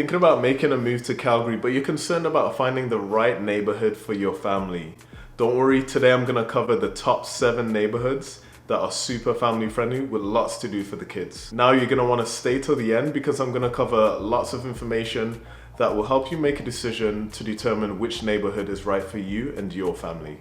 Thinking about making a move to Calgary, but you're concerned about finding the right neighborhood for your family. Don't worry, today I'm gonna cover the top 7 neighborhoods that are super family friendly with lots to do for the kids. Now you're gonna wanna stay till the end because I'm gonna cover lots of information that will help you make a decision to determine which neighborhood is right for you and your family.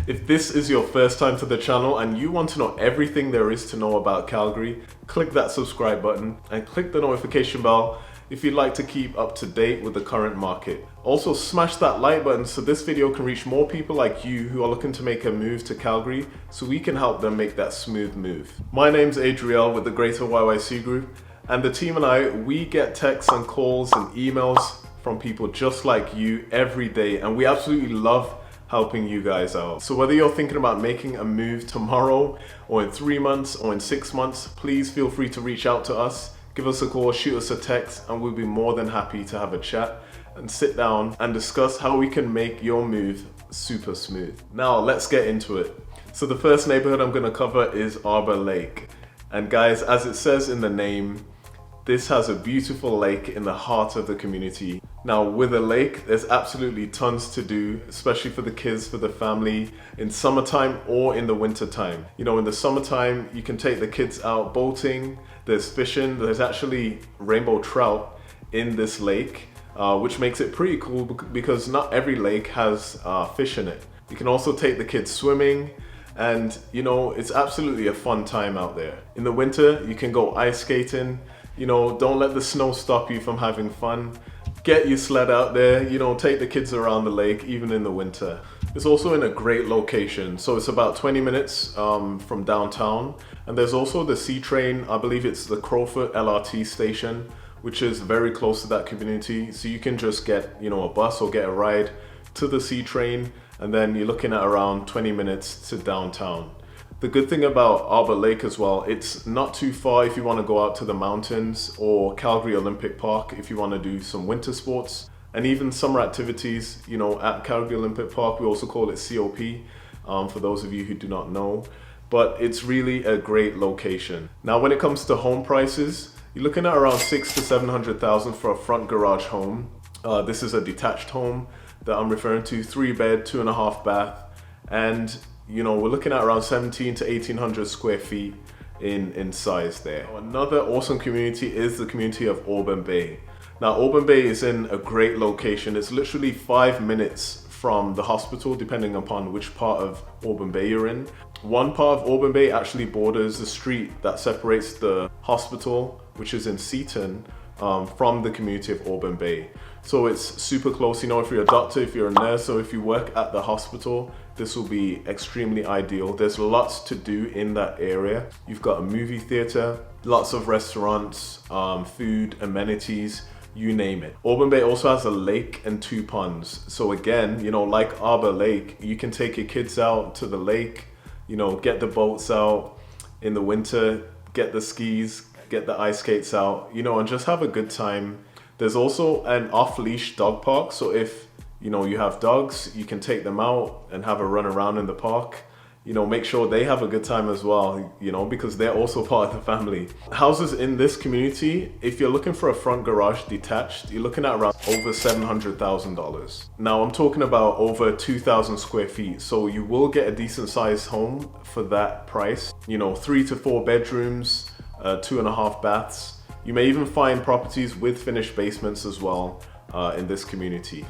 If this is your first time to the channel and you want to know everything there is to know about Calgary, click that subscribe button and click the notification bell if you'd like to keep up to date with the current market. Also smash that like button so this video can reach more people like you who are looking to make a move to Calgary so we can help them make that smooth move. My name's Adriel with the Greater YYC Group, and the team and I, we get texts and calls and emails from people just like you every day, and we absolutely love helping you guys out. So whether you're thinking about making a move tomorrow or in 3 months or in 6 months, please feel free to reach out to us, give us a call, shoot us a text, and we'll be more than happy to have a chat and sit down and discuss how we can make your move super smooth. Now let's get into it. So the first neighborhood I'm gonna cover is Arbour Lake. And guys, as it says in the name, this has a beautiful lake in the heart of the community. Now with a lake, there's absolutely tons to do, especially for the kids, for the family, in summertime or in the winter time. You know, in the summertime, you can take the kids out boating, there's fishing, there's actually rainbow trout in this lake, which makes it pretty cool because not every lake has fish in it. You can also take the kids swimming, and you know, it's absolutely a fun time out there. In the winter, you can go ice skating. You know, don't let the snow stop you from having fun. Get your sled out there, you know, take the kids around the lake, even in the winter. It's also in a great location. So it's about 20 minutes from downtown. And there's also the C train, I believe it's the Crowfoot LRT station, which is very close to that community. So you can just get, you know, a bus or get a ride to the C train, and then you're looking at around 20 minutes to downtown. The good thing about Arbour Lake as well, it's not too far if you want to go out to the mountains, or Calgary Olympic Park if you want to do some winter sports, and even summer activities. You know, at Calgary Olympic Park, we also call it COP, for those of you who do not know, but it's really a great location. Now when it comes to home prices, you're looking at around 600,000 to 700,000 for a front garage home. This is a detached home that I'm referring to, 3 bed, 2.5 bath, and you know, we're looking at around 17 to 1800 square feet in size there. Another awesome community is the community of Auburn Bay. Now Auburn Bay is in a great location. It's literally 5 minutes from the hospital, depending upon which part of Auburn Bay you're in. One part of Auburn Bay actually borders the street that separates the hospital, which is in Seaton, from the community of Auburn Bay. So it's super close. You know, if you're a doctor, if you're a nurse, or if you work at the hospital, this will be extremely ideal. There's lots to do in that area. You've got a movie theater, lots of restaurants, food, amenities, you name it. Auburn Bay also has a lake and 2 ponds. So again, you know, like Arbour Lake, you can take your kids out to the lake, you know, get the boats out in the winter, get the skis, get the ice skates out, you know, and just have a good time. There's also an off-leash dog park, so if you know you have dogs, you can take them out and have a run around in the park. You know, make sure they have a good time as well, you know, because they're also part of the family. Houses in this community, if you're looking for a front garage detached, you're looking at around over $700,000. Now I'm talking about over 2,000 square feet, so you will get a decent sized home for that price. You know, 3 to 4 bedrooms, 2.5 baths. You may even find properties with finished basements as well in this community.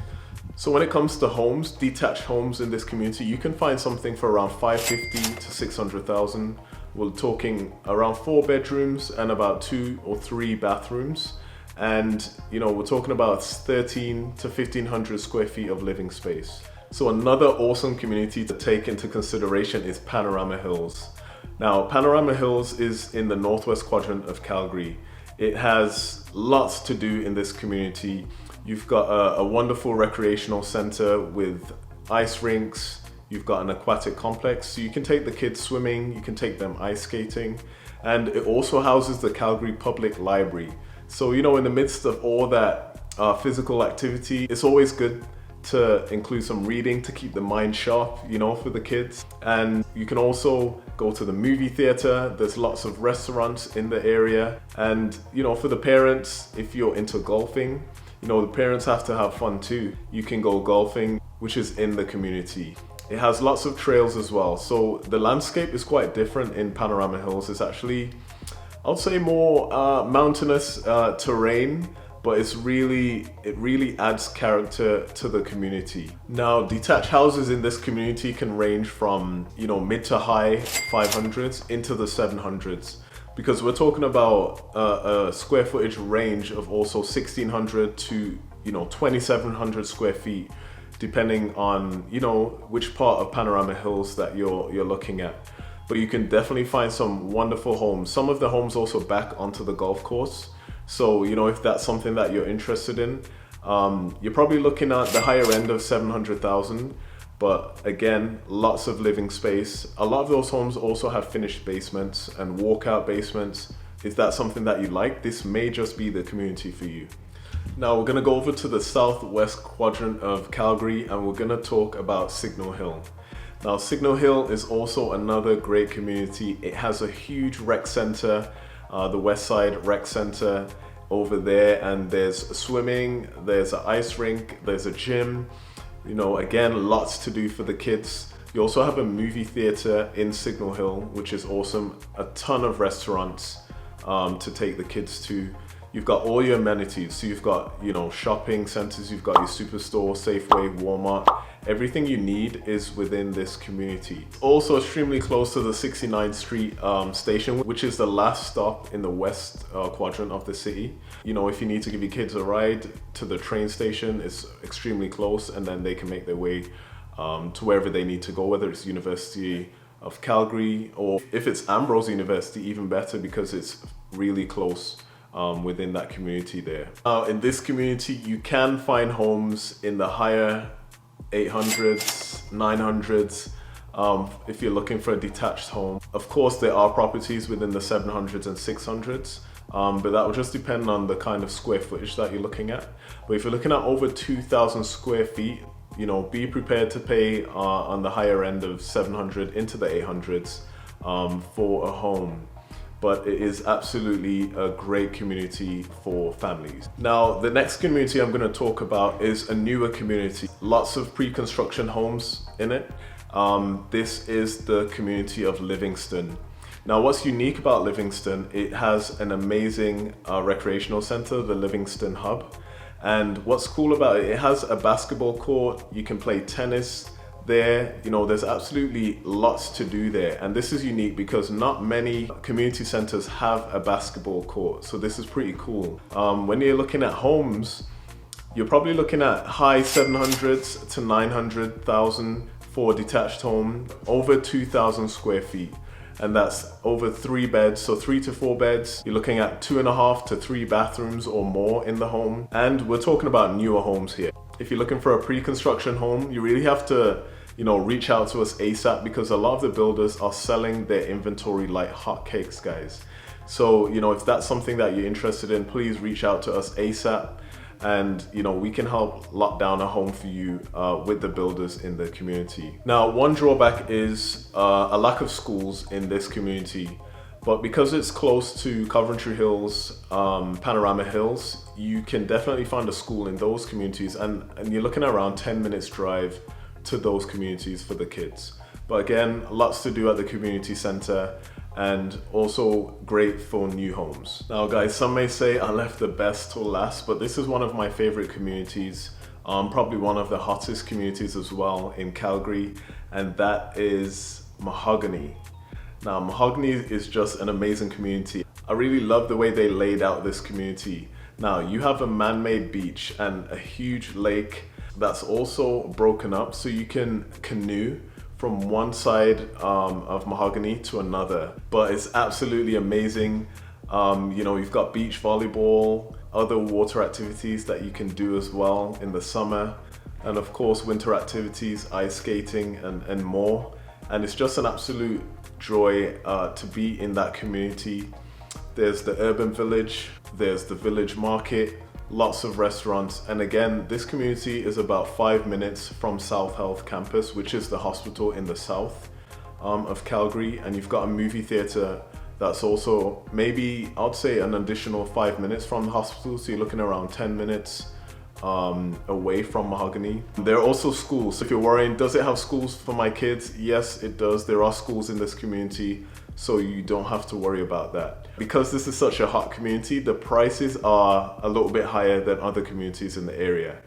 So when it comes to homes, detached homes in this community, you can find something for around 550 to 600,000. We're talking around 4 bedrooms and about 2 or 3 bathrooms. And you know, we're talking about 13 to 1500 square feet of living space. So another awesome community to take into consideration is Panorama Hills. Now, Panorama Hills is in the northwest quadrant of Calgary. It has lots to do in this community. You've got a wonderful recreational center with ice rinks. You've got an aquatic complex, so you can take the kids swimming, you can take them ice skating, and it also houses the Calgary Public Library. So, you know, in the midst of all that physical activity, it's always good to include some reading to keep the mind sharp, you know, for the kids. And you can also go to the movie theater. There's lots of restaurants in the area. And, you know, for the parents, if you're into golfing, you know, the parents have to have fun too. You can go golfing, which is in the community. It has lots of trails as well. So the landscape is quite different in Panorama Hills. It's actually, I would say, more mountainous terrain, but it really adds character to the community. Now, detached houses in this community can range from, you know, mid to high 500s into the 700s, because we're talking about a square footage range of also 1600 to, you know, 2700 square feet, depending on, you know, which part of Panorama Hills that you're looking at. But you can definitely find some wonderful homes. Some of the homes also back onto the golf course. So, you know, if that's something that you're interested in, you're probably looking at the higher end of 700,000. But again, lots of living space. A lot of those homes also have finished basements and walkout basements. If that's something that you like, this may just be the community for you. Now we're gonna go over to the southwest quadrant of Calgary and we're gonna talk about Signal Hill. Now Signal Hill is also another great community. It has a huge rec center, the West Side Rec Center over there, and there's swimming, there's an ice rink, there's a gym. You know, again, lots to do for the kids. You also have a movie theater in Signal Hill, which is awesome. A ton of restaurants to take the kids to. You've got all your amenities. So you've got, you know, shopping centers, you've got your Superstore, Safeway, Walmart. Everything you need is within this community. Also extremely close to the 69th Street station, which is the last stop in the west quadrant of the city. You know, if you need to give your kids a ride to the train station, it's extremely close, and then they can make their way to wherever they need to go, whether it's University of Calgary, or if it's Ambrose University, even better, because it's really close within that community there. In this community, you can find homes in the higher 800s, 900s, if you're looking for a detached home. Of course, there are properties within the 700s and 600s, but that will just depend on the kind of square footage that you're looking at. But if you're looking at over 2,000 square feet, you know, be prepared to pay on the higher end of 700 into the 800s for a home. But it is absolutely a great community for families. Now, the next community I'm going to talk about is a newer community. Lots of pre-construction homes in it. This is the community of Livingston. Now, what's unique about Livingston, it has an amazing recreational center, the Livingston Hub. And what's cool about it, it has a basketball court. You can play tennis there. You know, there's absolutely lots to do there, and this is unique because not many community centers have a basketball court, so this is pretty cool. When you're looking at homes, you're probably looking at high 700s to 900,000 for a detached home, over 2,000 square feet, and that's over 3 beds, so 3 to 4 beds. You're looking at 2.5 to 3 bathrooms or more in the home, and we're talking about newer homes here. If you're looking for a pre-construction home, you really have to, you know, reach out to us ASAP, because a lot of the builders are selling their inventory like hotcakes, guys. So, you know, if that's something that you're interested in, please reach out to us ASAP, and, you know, we can help lock down a home for you with the builders in the community. Now, one drawback is a lack of schools in this community. But because it's close to Coventry Hills, Panorama Hills, you can definitely find a school in those communities, and you're looking at around 10 minutes drive to those communities for the kids. But again, lots to do at the community center, and also great for new homes. Now guys, some may say I left the best till last, but this is one of my favorite communities, probably one of the hottest communities as well in Calgary, and that is Mahogany. Now, Mahogany is just an amazing community. I really love the way they laid out this community. Now, you have a man-made beach and a huge lake that's also broken up, so you can canoe from one side of Mahogany to another. But it's absolutely amazing. You know, you've got beach volleyball, other water activities that you can do as well in the summer, and of course, winter activities, ice skating, and more. And it's just an absolute joy to be in that community. There's the urban village, there's the village market, lots of restaurants. And again, this community is about 5 minutes from South Health campus, which is the hospital in the south of Calgary. And you've got a movie theater that's also maybe, I'd say, an additional 5 minutes from the hospital. So you're looking around 10 minutes away from Mahogany. There are also schools. If you're worrying, does it have schools for my kids? Yes, it does. There are schools in this community, so you don't have to worry about that. Because this is such a hot community, the prices are a little bit higher than other communities in the area.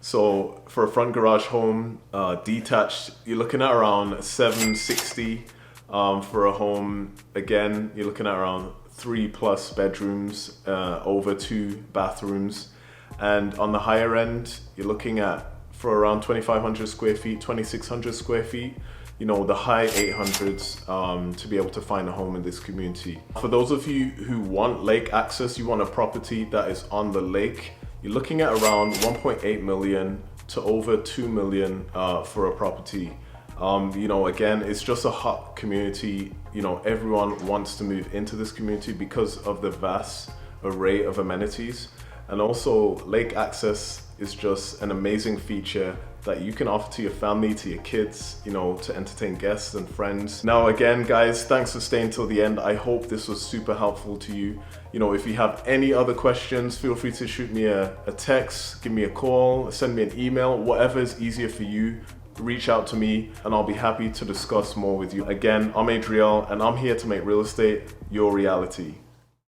So for a front garage home, detached, you're looking at around $760. For a home, again, you're looking at around 3+ bedrooms, over 2 bathrooms. And on the higher end, you're looking at, for around 2,500 square feet, 2,600 square feet, you know, the high 800s to be able to find a home in this community. For those of you who want lake access, you want a property that is on the lake, you're looking at around 1.8 million to over 2 million for a property. You know, again, it's just a hot community. You know, everyone wants to move into this community because of the vast array of amenities. And also, lake access is just an amazing feature that you can offer to your family, to your kids, you know, to entertain guests and friends. Now again, guys, thanks for staying till the end. I hope this was super helpful to you. You know, if you have any other questions, feel free to shoot me a text, give me a call, send me an email, whatever is easier for you. Reach out to me and I'll be happy to discuss more with you. Again, I'm Adriel and I'm here to make real estate your reality.